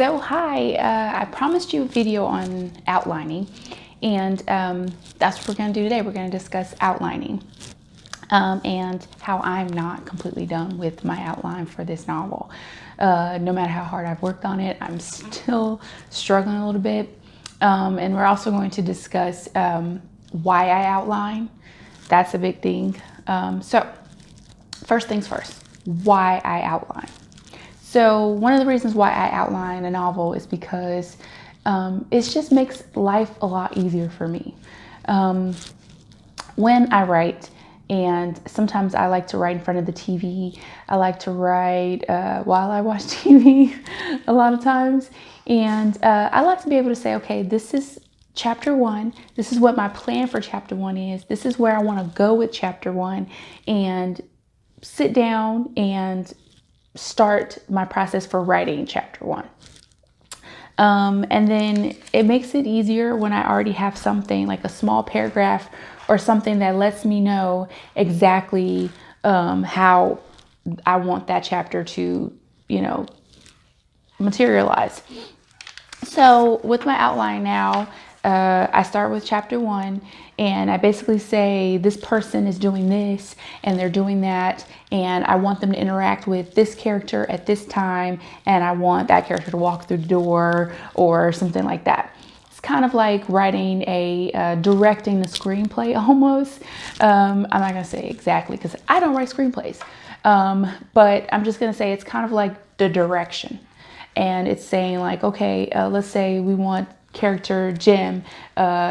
So hi, I promised you a video on outlining, and that's what we're going to do today. We're going to discuss outlining and how I'm not completely done with my outline for this novel. No matter how hard I've worked on it, I'm still struggling a little bit. And we're also going to discuss why I outline. That's a big thing. So first things first, why I outline. So one of the reasons why I outline a novel is because it just makes life a lot easier for me. When I write, and sometimes I like to write in front of the TV. I like to write while I watch TV a lot of times. And I like to be able to say, okay, this is chapter 1. This is what my plan for chapter 1 is. This is where I want to go with chapter 1, and sit down and start my process for writing chapter 1. And then it makes it easier when I already have something like a small paragraph or something that lets me know exactly how I want that chapter to, materialize. So with my outline now, I start with chapter 1, and I basically say this person is doing this and they're doing that, and I want them to interact with this character at this time, and I want that character to walk through the door or something like that. It's kind of like writing directing the screenplay almost. I'm not going to say exactly because I don't write screenplays, but I'm just going to say it's kind of like the direction. And it's saying like, okay, let's say we want character Jim,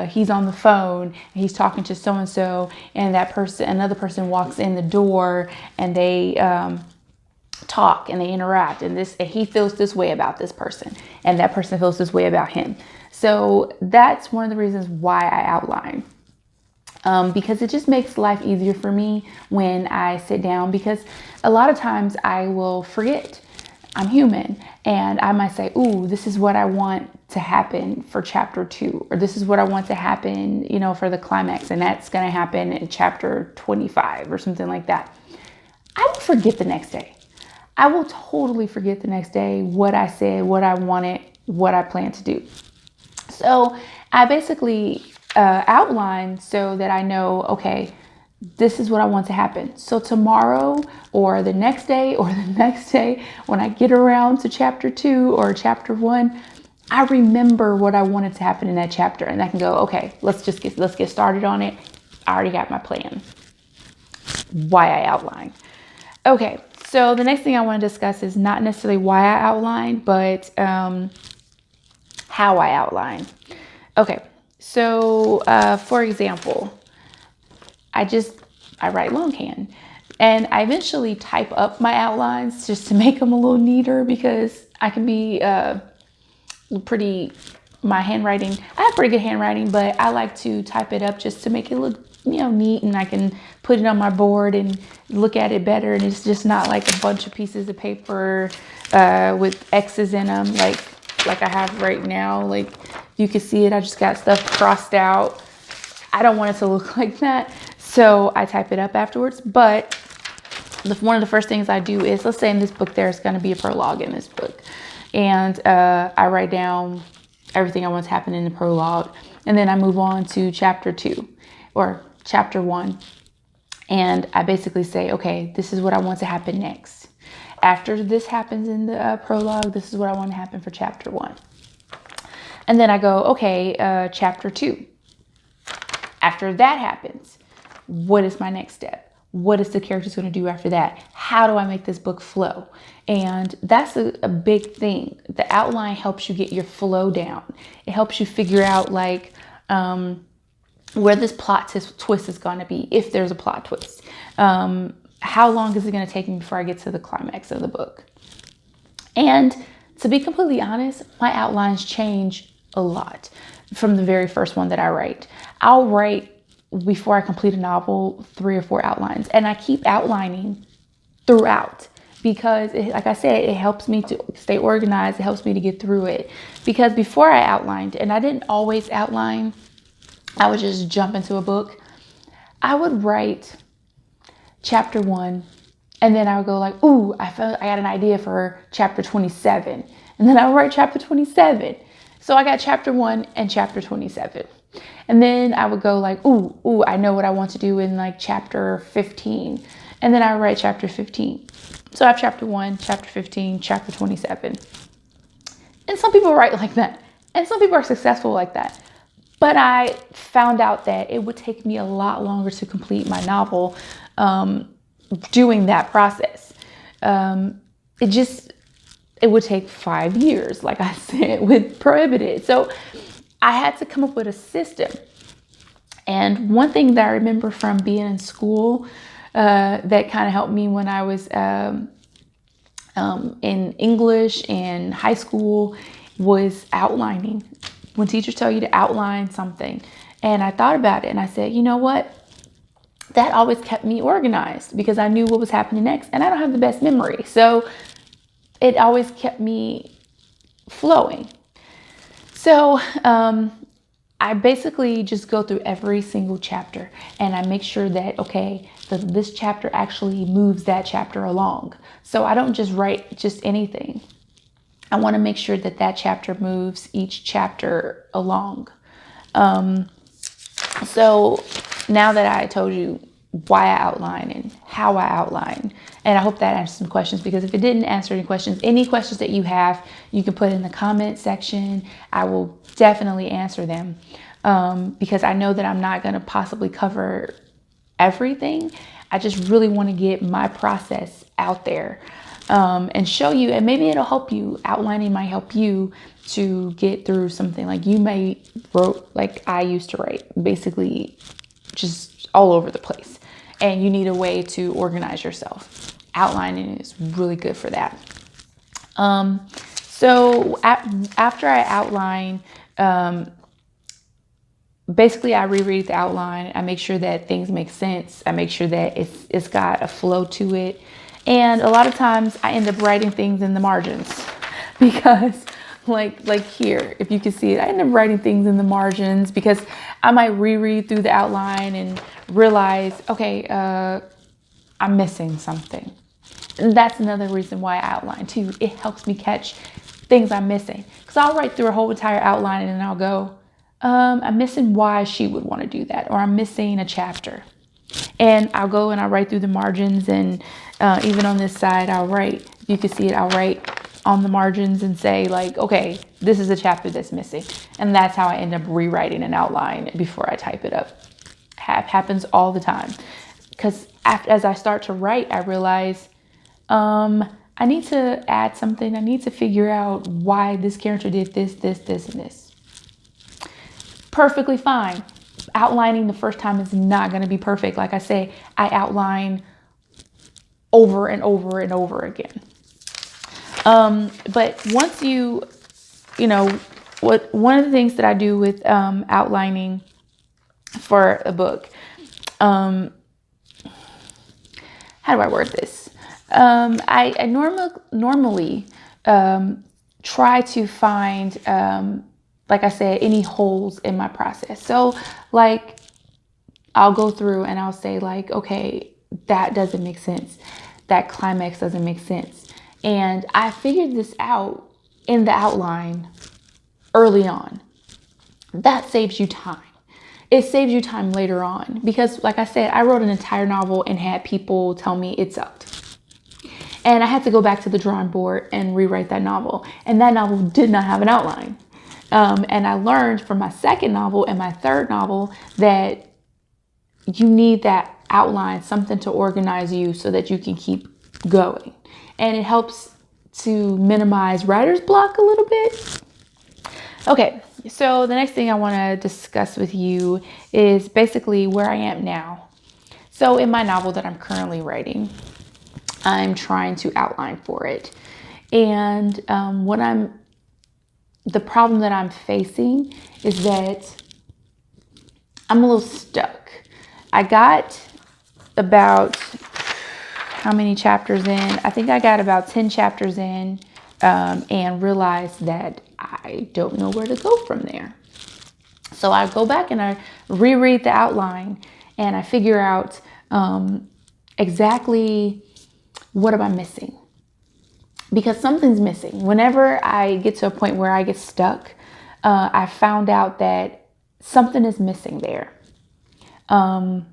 he's on the phone and he's talking to so-and-so, and another person walks in the door, and they talk and they interact, and he feels this way about this person, and that person feels this way about him. So that's one of the reasons why I outline. Because it just makes life easier for me when I sit down, because a lot of times I will forget. I'm human, and I might say, ooh, this is what I want to happen for chapter 2, or this is what I want to happen, for the climax, and that's going to happen in chapter 25 or something like that. I will forget the next day. I will totally forget the next day what I said, what I wanted, what I plan to do. So I basically outline so that I know, okay, this is what I want to happen. So tomorrow or the next day or the next day, when I get around to chapter 2 or chapter 1, I remember what I wanted to happen in that chapter, and I can go, okay, let's get started on it. I already got my plan. Why I outline. Okay, so the next thing I want to discuss is not necessarily why I outline, but how I outline. Okay, so for example, I write longhand, and I eventually type up my outlines just to make them a little neater, because I can be my handwriting, I have pretty good handwriting, but I like to type it up just to make it look, neat, and I can put it on my board and look at it better, and it's just not like a bunch of pieces of paper with X's in them like I have right now. Like you can see it, I just got stuff crossed out. I don't want it to look like that, so I type it up afterwards. But one of the first things I do is, let's say in this book there's going to be a prologue in this book, and I write down everything I want to happen in the prologue, and then I move on to chapter 2 or chapter 1, and I basically say, okay, this is what I want to happen next. After this happens in the prologue, this is what I want to happen for chapter 1. And then I go, okay, chapter 2. After that happens, what is my next step? What is the characters going to do after that? How do I make this book flow? And that's a big thing. The outline helps you get your flow down. It helps you figure out where this plot twist is going to be, if there's a plot twist. How long is it going to take me before I get to the climax of the book? And to be completely honest, my outlines change a lot from the very first one that I write. I'll write, before I complete a novel, 3 or 4 outlines, and I keep outlining throughout, because like I said, it helps me to stay organized. It helps me to get through it, because before I outlined, and I didn't always outline, I would just jump into a book. I would write chapter 1, and then I would go like, ooh, I got an idea for chapter 27. And then I write chapter 27. So I got chapter 1 and chapter 27. And then I would go like, ooh, I know what I want to do in like chapter 15. And then I write chapter 15. So I have chapter 1, chapter 15, chapter 27. And some people write like that. And some people are successful like that. But I found out that it would take me a lot longer to complete my novel doing that process. It would take 5 years, like I said, with Prohibited. So I had to come up with a system. And one thing that I remember from being in school that kind of helped me when I was in English and high school was outlining. When teachers tell you to outline something. And I thought about it and I said, you know what? That always kept me organized because I knew what was happening next. And I don't have the best memory. So it always kept me flowing. So I basically just go through every single chapter and I make sure that, okay, this chapter actually moves that chapter along. So I don't just write just anything. I want to make sure that that chapter moves each chapter along. So now that I told you why I outline and how I outline, and I hope that answers some questions, because if it didn't answer any questions that you have, you can put in the comment section. I will definitely answer them because I know that I'm not going to possibly cover everything. I just really want to get my process out there. And show you, and maybe it'll help you. Outlining might help you to get through something. Like you may wrote, like I used to write, basically just all over the place. And you need a way to organize yourself. Outlining is really good for that. So after I outline, basically I reread the outline. I make sure that things make sense. I make sure that it's got a flow to it. And a lot of times I end up writing things in the margins because like here, if you can see it, I end up writing things in the margins because I might reread through the outline and realize, okay, I'm missing something. And that's another reason why I outline too. It helps me catch things I'm missing. Because I'll write through a whole entire outline and then I'll go, I'm missing why she would want to do that, or I'm missing a chapter. And I'll go and I'll write through the margins, and even on this side, I'll write, you can see it, I'll write on the margins and say like, okay, this is a chapter that's missing. And that's how I end up rewriting an outline before I type it up. Happens all the time. Because as I start to write, I realize I need to add something. I need to figure out why this character did this, and this. Perfectly fine. Outlining the first time is not going to be perfect. Like I say, I outline over and over and over again. But once one of the things that I do with outlining for a book, how do I word this? I normally try to find, like I said, any holes in my process. So like I'll go through and I'll say like, okay, that doesn't make sense. That climax doesn't make sense. And I figured this out in the outline early on. That saves you time. It saves you time later on because like I said, I wrote an entire novel and had people tell me it sucked. And I had to go back to the drawing board and rewrite that novel. And that novel did not have an outline. And I learned from my second novel and my third novel that you need that outline, something to organize you so that you can keep going. And it helps to minimize writer's block a little bit. Okay, so the next thing I want to discuss with you is basically where I am now. So in my novel that I'm currently writing, I'm trying to outline for it. And the problem that I'm facing is that I'm a little stuck. I got about how many chapters in? I think I got about 10 chapters in and realized that I don't know where to go from there. So I go back and I reread the outline and I figure out exactly what am I missing. because something's missing. Whenever I get to a point where I get stuck, I found out that something is missing there. And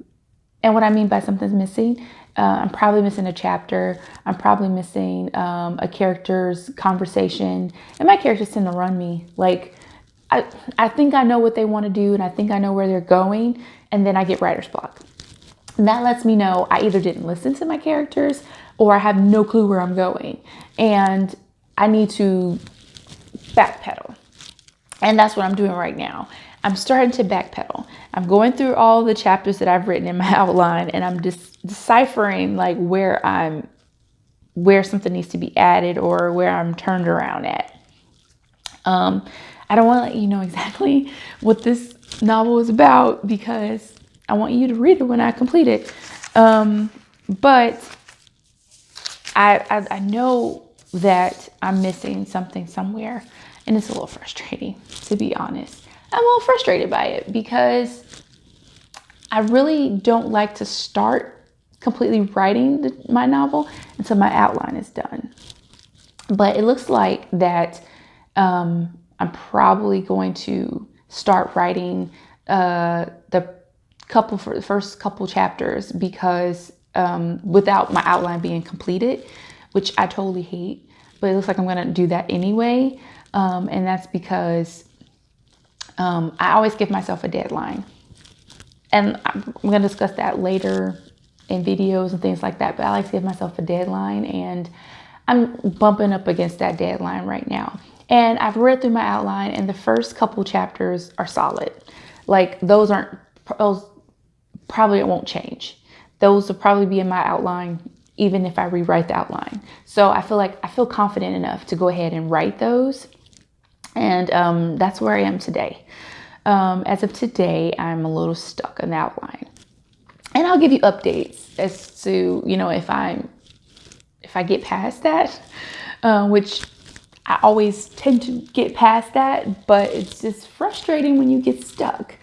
what I mean by something's missing, I'm probably missing a chapter. I'm probably missing a character's conversation. And my characters tend to run me. Like, I think I know what they want to do, and I think I know where they're going, and then I get writer's block. And that lets me know I either didn't listen to my characters or I have no clue where I'm going. And I need to backpedal. And that's what I'm doing right now. I'm starting to backpedal. I'm going through all the chapters that I've written in my outline, and I'm just deciphering like where something needs to be added or where I'm turned around at. I don't want to let you know exactly what this novel is about because I want you to read it when I complete it. But I know that I'm missing something somewhere, and it's a little frustrating, to be honest. I'm a little frustrated by it because I really don't like to start completely writing my novel until my outline is done. But it looks like that I'm probably going to start writing the first couple chapters because without my outline being completed, which I totally hate, but it looks like I'm going to do that anyway. And that's because I always give myself a deadline. And I'm going to discuss that later in videos and things like that. But I like to give myself a deadline, and I'm bumping up against that deadline right now. And I've read through my outline, and the first couple chapters are solid. Like those probably won't change. Those will probably be in my outline even if I rewrite the outline. So I feel confident enough to go ahead and write those. And that's where I am today. As of today, I'm a little stuck on the outline. And I'll give you updates as to, if I get past that, which I always tend to get past that, but it's just frustrating when you get stuck.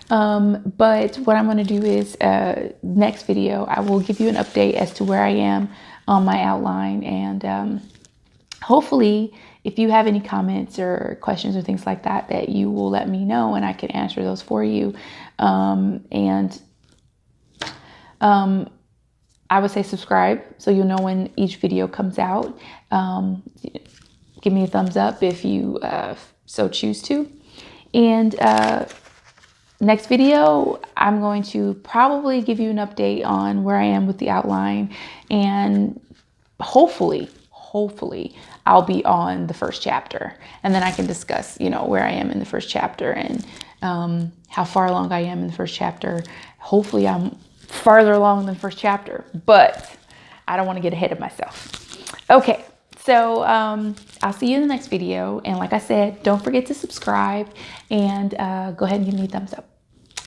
But what I'm going to do is next video, I will give you an update as to where I am on my outline. And hopefully, if you have any comments or questions or things like that, that you will let me know and I can answer those for you. I would say subscribe so you'll know when each video comes out. Give me a thumbs up if you so choose to. And next video, I'm going to probably give you an update on where I am with the outline, and hopefully I'll be on the first chapter, and then I can discuss, where I am in the first chapter and how far along I am in the first chapter. Hopefully I'm farther along than the first chapter, but I don't want to get ahead of myself. Okay. So I'll see you in the next video. And like I said, don't forget to subscribe and go ahead and give me a thumbs up.